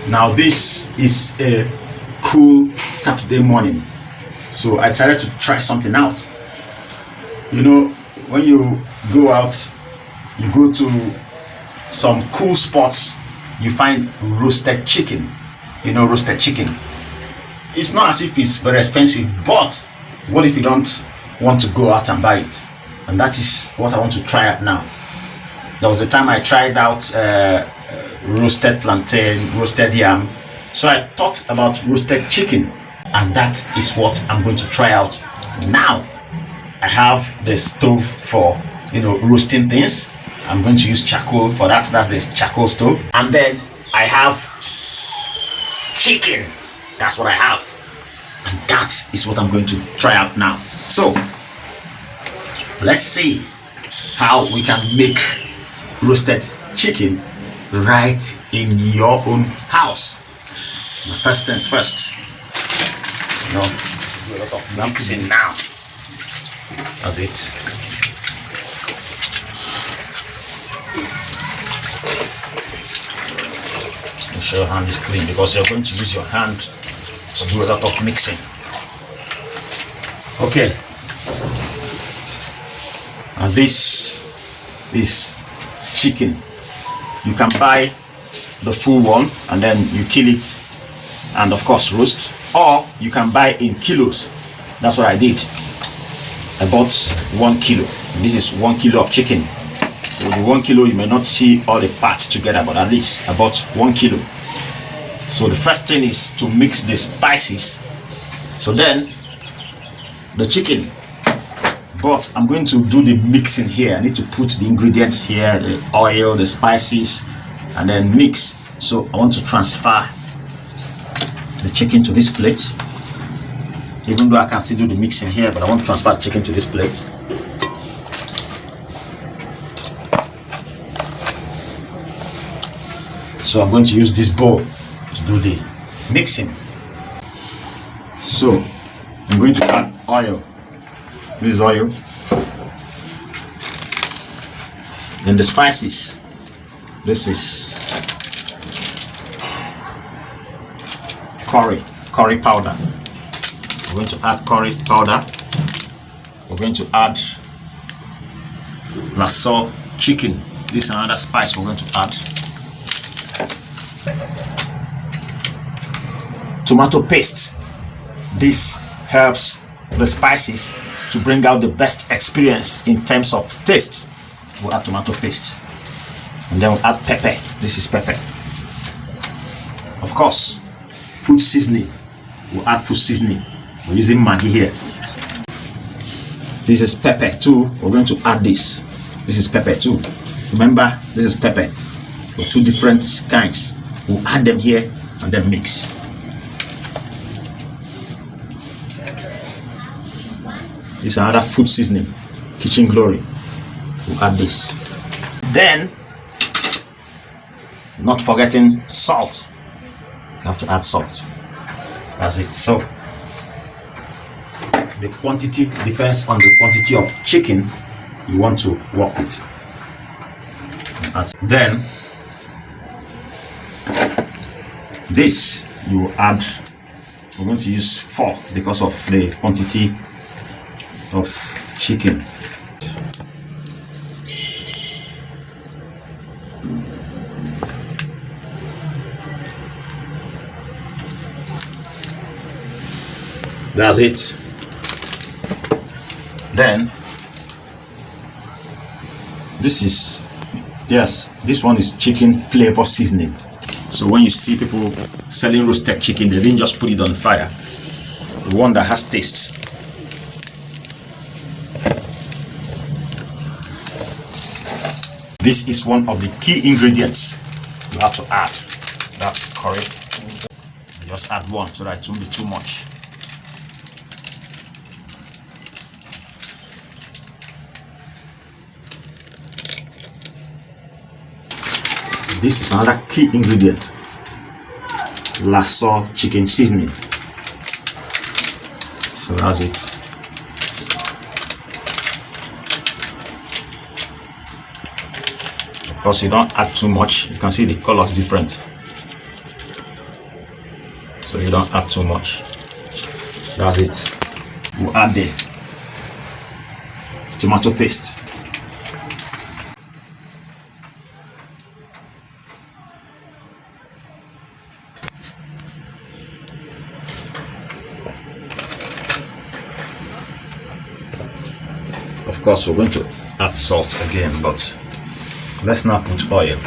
Now this is a cool Saturday morning, so I decided to try something out. You know, when you go out, you go to some cool spots, you find roasted chicken. You know, roasted chicken, it's not as if it's very expensive, but what if you don't want to go out and buy it? And that is what I want to try out now. There was a time I tried out roasted plantain, roasted yam, so I thought about roasted chicken, and that is what I'm going to try out now. I have the stove for, you know, roasting things. I'm going to use charcoal for that. That's the charcoal stove. And then I have chicken. That's what I have. And that is what I'm going to try out now. So let's see how we can make roasted chicken right in your own house. Now, first things first, you know, do a lot of mixing now. That's it. Make sure your hand is clean, because you're going to use your hand to do a lot of mixing. Okay. And this is chicken. You can buy the full one and then you kill it and of course roast, or you can buy in kilos. That's what I did. I bought 1 kilo. This is 1 kilo of chicken. So the 1 kilo, you may not see all the parts together, but at least I bought 1 kilo. So the first thing is to mix the spices. So then the chicken, but I'm going to do the mixing here. I need to put the ingredients here, the oil, the spices, and then mix. So I want to transfer the chicken to this plate, even though I can still do the mixing here, but I want to transfer the chicken to this plate. So I'm going to use this bowl to do the mixing. So I'm going to add oil. This is oil. Then the spices. This is curry powder. We're going to add curry powder. We're going to add lasso chicken. This is another spice we're going to add. Tomato paste. This helps the spices to bring out the best experience in terms of taste. We'll add tomato paste. And then we'll add pepper. This is pepper. Of course, food seasoning. We'll add food seasoning. We're using Maggi here. This is pepper too. We're going to add this. This is pepper too. Remember, this is pepper. For 2 different kinds. We'll add them here and then mix. This is another food seasoning, Kitchen Glory. We'll add this. Then, not forgetting salt. You have to add salt. That's it. So, the quantity depends on the quantity of chicken you want to work with. Then, this you will add. We're going to use 4 because of the quantity of chicken. That's it. Then this one is chicken flavor seasoning. So when you see people selling roasted chicken, they didn't just put it on fire. The one that has taste. This is one of the key ingredients you have to add. That's curry. Just add 1 so that it won't be too much. This is another key ingredient. Lasso chicken seasoning. So that's it. Of course, you don't add too much. You can see the color is different. so you don't add too much. That's it. We'll add the tomato paste. Of course, we're going to add salt again, but let's now put oil.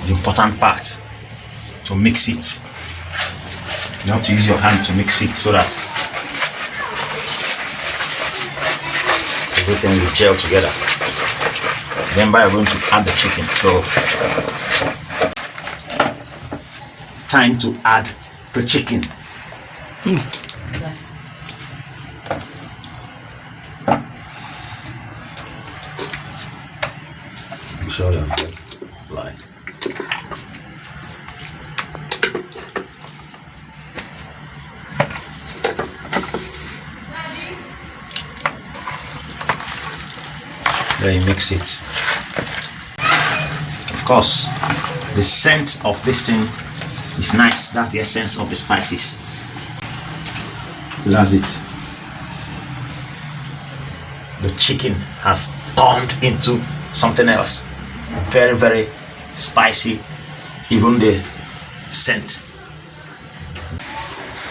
The important part, to mix it. You have to use your hand to mix it so that everything will gel together. Then we're going to add the chicken. So time to add the chicken. Make sure you have fly. Then you mix it. Of course, the scent of this thing is nice. That's the essence of the spices. So that's it. The chicken has turned into something else. Very, very spicy. Even the scent.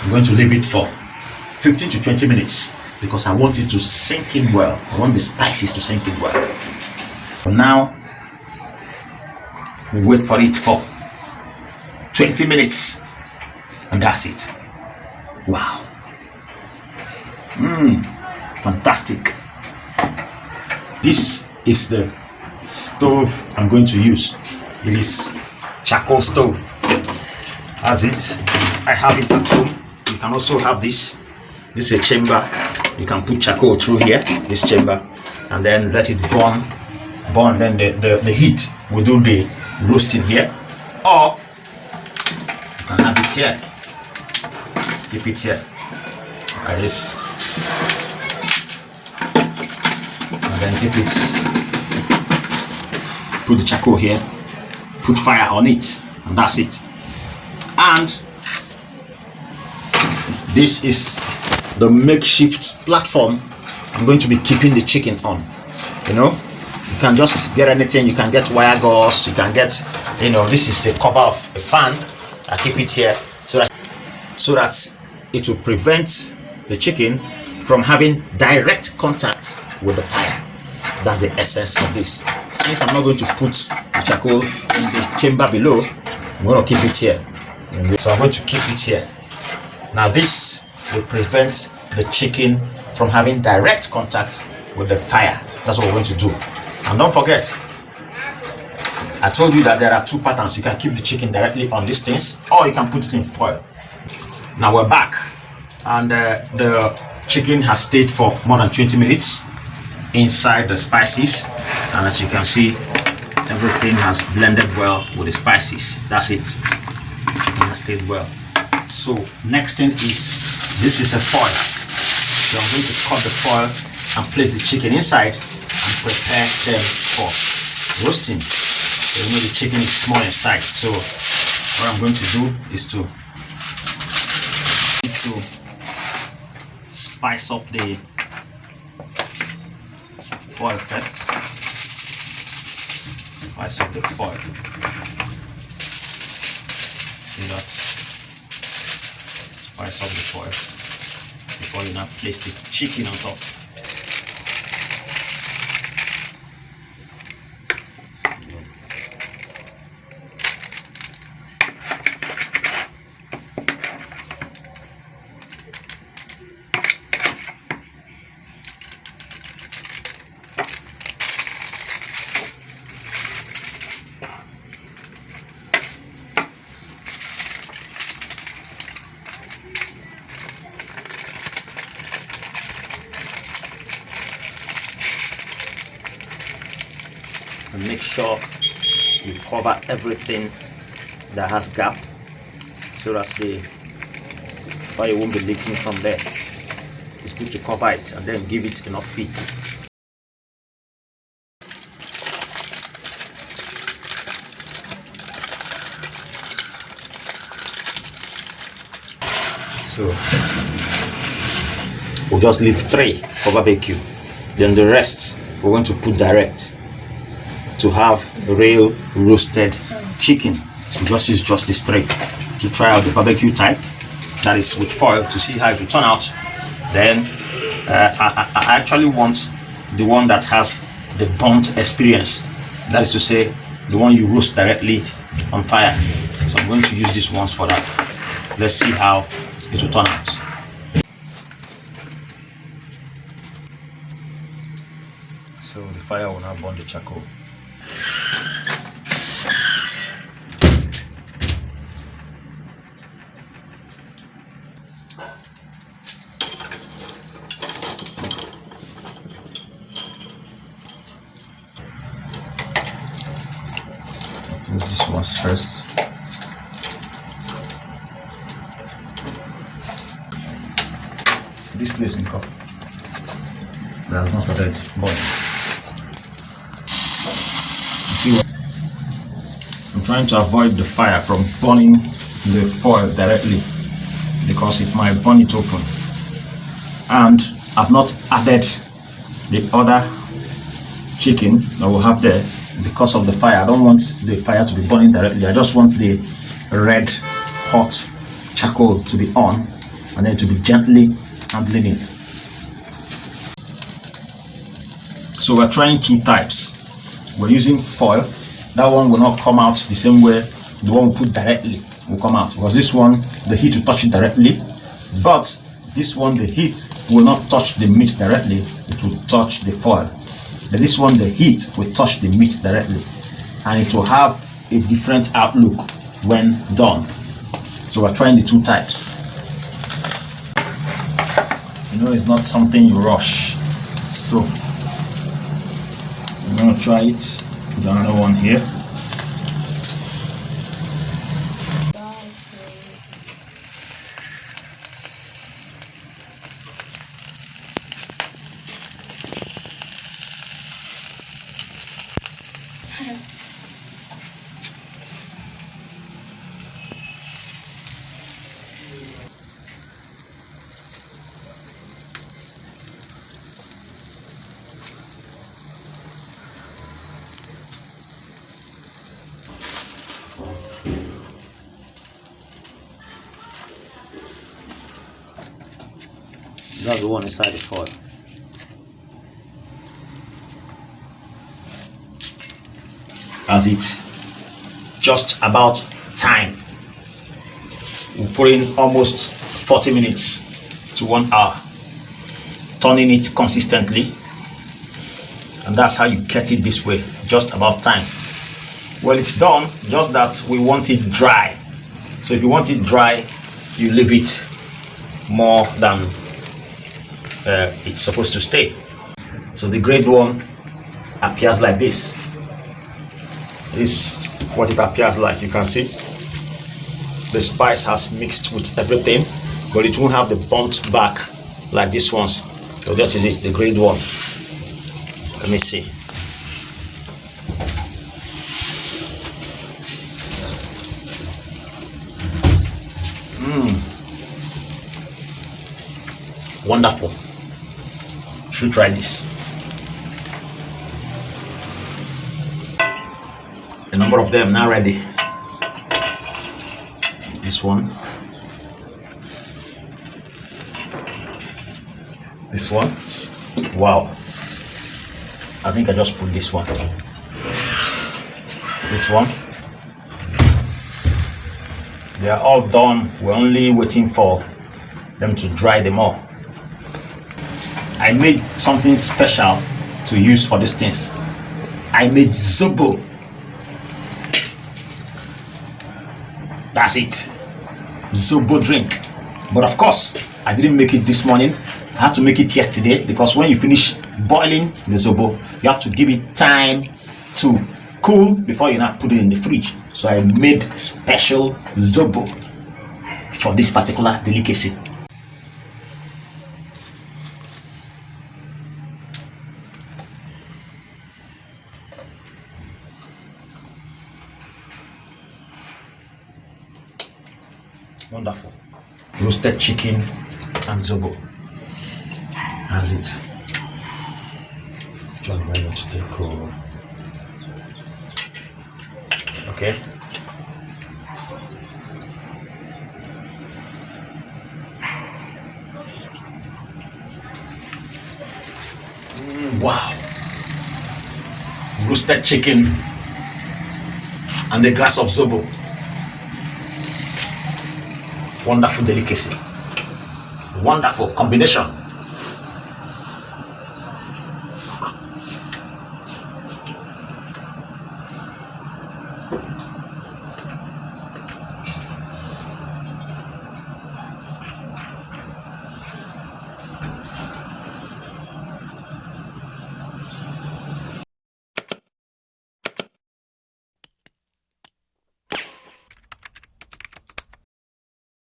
I'm going to leave it for 15 to 20 minutes because I want it to sink in well. I want the spices to sink in well. For now, we wait for it for 20 minutes and that's it. Wow. Fantastic. This is the stove I'm going to use. It is charcoal stove. That's it. I have it at home. You can also have this. This is a chamber. You can put charcoal through here, this chamber, and then let it burn. Then the heat will do the roasting here, or you can have it here. Keep it here like this, and then keep it. Put the charcoal here, put fire on it, and that's it. And this is the makeshift platform I'm going to be keeping the chicken on. You know, you can just get anything. You can get wire gauze. You can get, you know, this is the cover of a fan. I keep it here so that it will prevent the chicken from having direct contact with the fire. That's the essence of this. Since I'm not going to put the charcoal in the chamber below, I'm going to keep it here. So I'm going to keep it here. Now this will prevent the chicken from having direct contact with the fire. That's what we're going to do. And don't forget, I told you that there are two patterns. You can keep the chicken directly on these things, or you can put it in foil. Now we're back, and the chicken has stayed for more than 20 minutes inside the spices, and as you can see, everything has blended well with the spices. That's it. Chicken has stayed well. So next thing is, this is a foil. So I'm going to cut the foil and place the chicken inside and prepare them for roasting. So you know the chicken is small in size. So what I'm going to do is to spice up the foil first. Spice up the foil. See that? Spice up the foil before you now place the chicken on top. And make sure you cover everything that has gap so that the fire won't be leaking from there. It's good to cover it and then give it enough heat. So we'll just leave 3 for barbecue. Then the rest we're going to put direct to have real roasted chicken. We just use just these 3 to try out the barbecue type, that is with foil, to see how it will turn out. Then I actually want the one that has the burnt experience, that is to say the one you roast directly on fire. So I'm going to use these ones for that. Let's see how it will turn out. So the fire will now burn the charcoal. Use this ones first. This place in cup that has not started boiling. You see what? I'm trying to avoid the fire from burning the foil directly because it might burn it open. And I've not added the other chicken that we'll have there because of the fire. I don't want the fire to be burning directly. I just want the red hot charcoal to be on and then to be gently handling it. So we're trying 2 types. We're using foil. That one will not come out the same way the one we put directly will come out, because this one the heat will touch it directly, but this one the heat will not touch the meat directly, it will touch the foil. But this one the heat will touch the meat directly and it will have a different outlook when done. So we're trying the 2 types. You know, it's not something you rush. So I'm gonna try it. Put another one here. That's the one inside the foil. That's it. Just about time. We put in almost 40 minutes to 1 hour, turning it consistently, and that's how you get it this way. Just about time. Well, it's done, just that we want it dry. So if you want it dry, you leave it more than it's supposed to stay. So the grade 1 appears like this. This is what it appears like. You can see the spice has mixed with everything, but it won't have the burnt back like this ones. So that is it, the grade 1. Let me see. Wonderful. Should try this. A number of them now ready. This one. This one. Wow. I think I just put this one. This one. They are all done. We're only waiting for them to dry them all. I made something special to use for these things. I made Zobo. That's it. Zobo drink. But of course, I didn't make it this morning. I had to make it yesterday, because when you finish boiling the Zobo, you have to give it time to cool before you now put it in the fridge. So I made special Zobo for this particular delicacy. Wonderful. Roasted chicken and zobo. That's it. John, why not take cool? Okay. Wow. Roasted chicken and a glass of zobo. Wonderful delicacy. Wonderful combination.